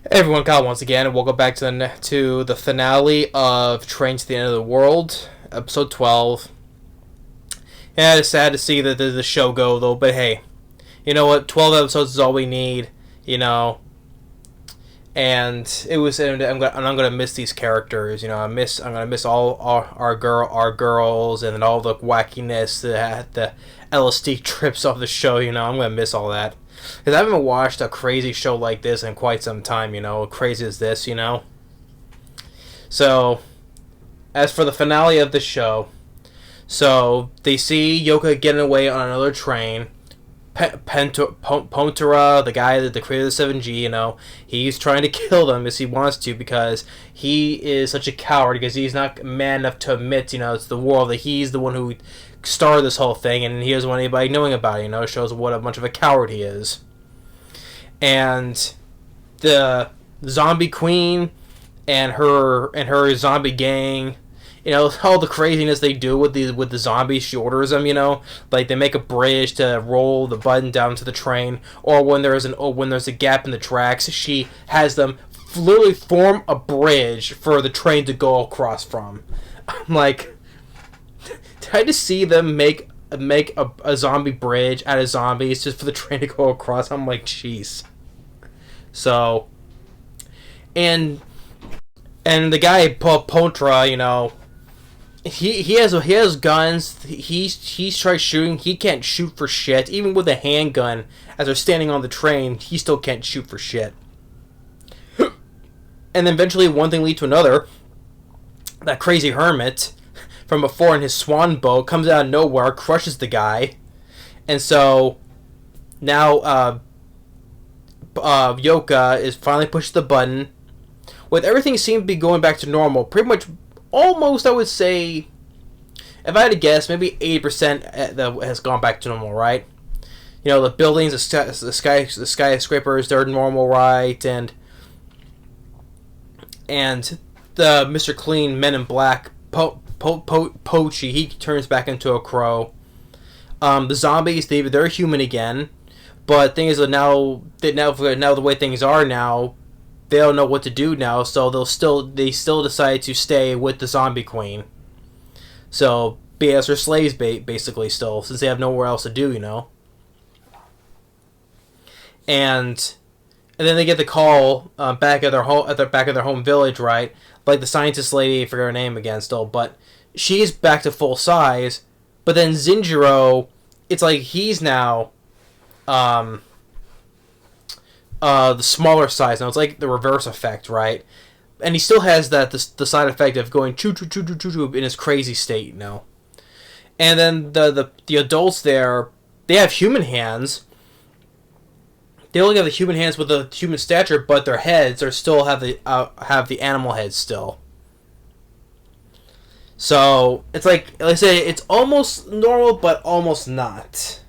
Hey everyone, Kyle once again, and welcome back to the finale of Train to the End of the World, episode 12. Yeah, it's sad to see that the show go though, but hey, you know what? 12 episodes is all we need, you know. And I'm gonna miss these characters, you know. I'm gonna miss all our girls, and then all the wackiness, the LSD trips off the show, you know. I'm gonna miss all that. Because I haven't watched a crazy show like this in quite some time, you know. Crazy as this, you know. So, as for the finale of the show, so they see Yoka getting away on another train. Pontera, the guy that created the 7G, you know, he's trying to kill them as he wants to because he is such a coward because he's not man enough to admit, you know, it's the world that he's the one who started this whole thing and he doesn't want anybody knowing about it, you know. It shows what a bunch of a coward he is. And the zombie queen and her zombie gang, you know, all the craziness they do with the zombies. She orders them, you know, like they make a bridge to roll the button down to the train, or when there's a gap in the tracks, she has them literally form a bridge for the train to go across from. I'm like, did I just see them make a zombie bridge out of zombies just for the train to go across? I'm like, jeez. So, and the guy Pontra, you know, he has guns. He's tried shooting. He can't shoot for shit. Even with a handgun, as they're standing on the train, he still can't shoot for shit. And then eventually, one thing leads to another. That crazy hermit from before in his swan boat comes out of nowhere, crushes the guy, and so now Yoka is finally pushed the button. With everything seemed to be going back to normal, pretty much. Almost, I would say, if I had to guess, maybe 80% has gone back to normal, right? You know, the buildings, the skyscrapers, they're normal, right? And the Mr. Clean Men in Black, Pochi, he turns back into a crow. The zombies, they're human again, but thing is that now the way things are now, they don't know what to do now, so they still decide to stay with the zombie queen. So be as her slaves, basically, still, since they have nowhere else to do, you know. And then they get the call back at their home village, right? Like the scientist lady, I forget her name again, still, but she's back to full size. But then Zinjiro, it's like he's now the smaller size now. It's like the reverse effect, right? And he still has the side effect of going choo choo choo choo choo choo in his crazy state, you know. And then the adults there, they have human hands. They only have the human hands with the human stature, but their heads are still have the animal heads still. So it's like I say, it's almost normal, but almost not.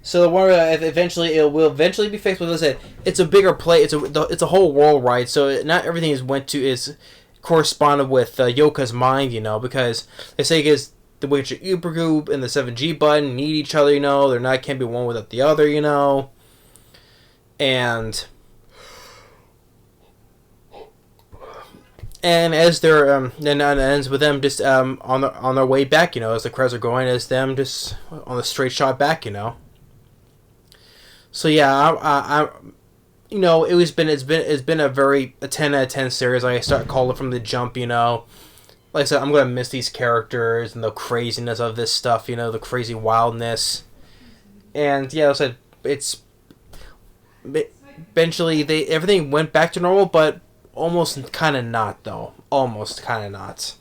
So the one it will eventually be fixed. But as I said, it's a bigger play. It's a whole world, right? So not everything is corresponded with Yoka's mind, you know, because they say because the Witcher Uber Group and the 7G button need each other, you know. They're not can't be one without the other, you know. And as they're then it ends with them just on their way back, you know, as the credits are going, as them just on the straight shot back, you know. So yeah, I you know, it's been a 10 out of 10 series. Like I start calling from the jump, you know. Like I said, I'm gonna miss these characters and the craziness of this stuff, you know, the crazy wildness. And yeah, like I said, it's eventually everything went back to normal, but almost kind of not though. Almost kind of not.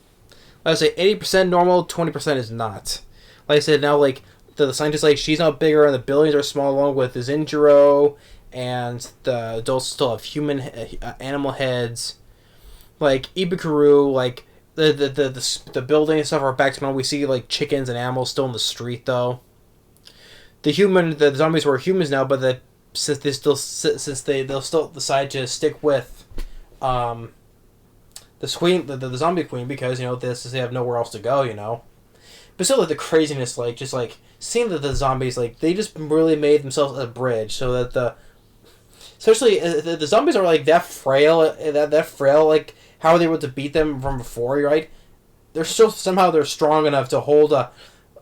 Like I say, 80% normal, 20% is not. Like I said, now like. The scientist, like, she's not bigger, and the buildings are small, along with the Zinjiro, and the adults still have human animal heads. Like Ibukuru, like the building and stuff are back to normal. We see like chickens and animals still in the street though. The zombies were humans now, but they'll still decide to stick with the zombie queen because, you know, they have nowhere else to go, you know. But still, like, the craziness, like, just, like, seeing that the zombies, like, they just really made themselves a bridge so that Especially the zombies are like that frail, that frail. Like how are they able to beat them from before? Right? They're still somehow they're strong enough to hold a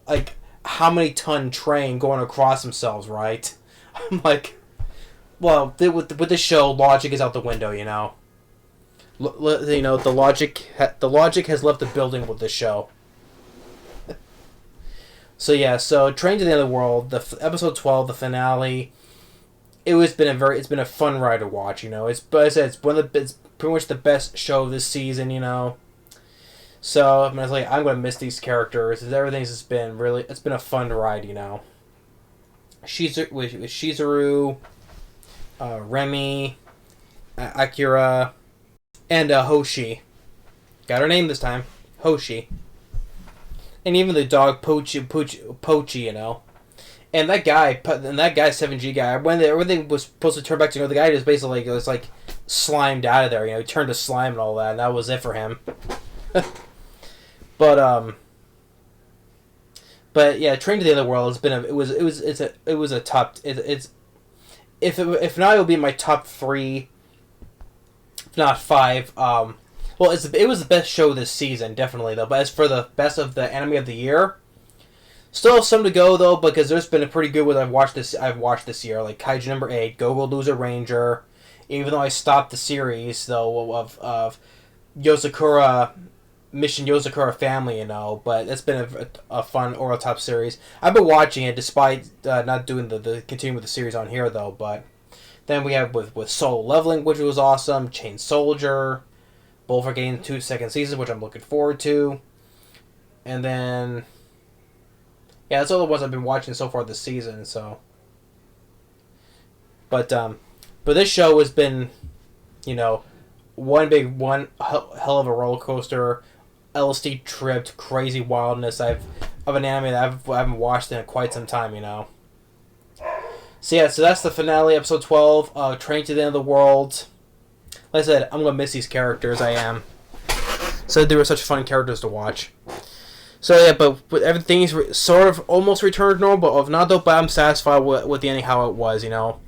like how many ton train going across themselves. Right? I'm like, well, with this show, logic is out the window. You know. The logic has left the building with this show. So yeah, so Train to the End of the World, episode 12, the finale. It's been a fun ride to watch. You know, but I said it's pretty much the best show of this season. You know, so I'm gonna miss these characters. Everything's just been it's been a fun ride. You know, with Shizuru, Remy, Akira, and Hoshi. Got her name this time, Hoshi. And even the dog Pochi, you know. And that guy 7G guy, when everything was supposed to turn back to, you know, the guy just basically was like slimed out of there, you know, he turned to slime and all that, and that was it for him. but yeah, Train to the Other World has been it was a top if not, it would be my top 3, if not 5. Well, it was the best show this season, definitely, though. But as for the best of the anime of the year, still some to go, though, because there's been a pretty good one I've watched this year, like Kaiju number 8, Go Loser Ranger. Even though I stopped the series, though, of Yozakura, Mission Yozakura Family, you know, but it's been a fun Oral Top series. I've been watching it despite not doing the continuing with the series on here, though. But then we have with Solo Leveling, which was awesome, Chain Soldier. Both are getting 2 second seasons, which I'm looking forward to. And then, yeah, that's all the ones I've been watching so far this season. So, but this show has been, you know, one hell of a roller coaster, LSD tripped, crazy wildness. Of an anime that I haven't watched in quite some time. You know. So yeah, so that's the finale, episode 12, Train to the End of the World. Like I said, I'm going to miss these characters, I am. So they were such fun characters to watch. So yeah, but everything's sort of almost returned to normal, but if not though, but I'm satisfied with the ending how it was, you know.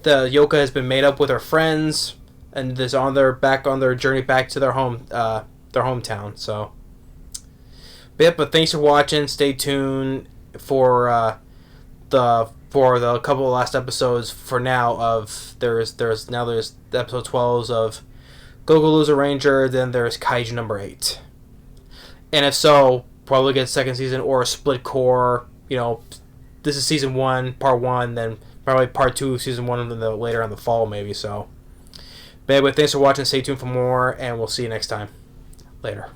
The Yoka has been made up with her friends, and is on their journey back to their hometown, so. But thanks for watching, stay tuned for the couple of last episodes for now of there's episode 12s of Go Loser Ranger, then there's Kaiju number 8. And if so, probably get a second season or a split core, you know, this is season 1, part 1, then probably part 2, season 1, and then later in the fall maybe, so. But anyway, thanks for watching, stay tuned for more, and we'll see you next time. Later.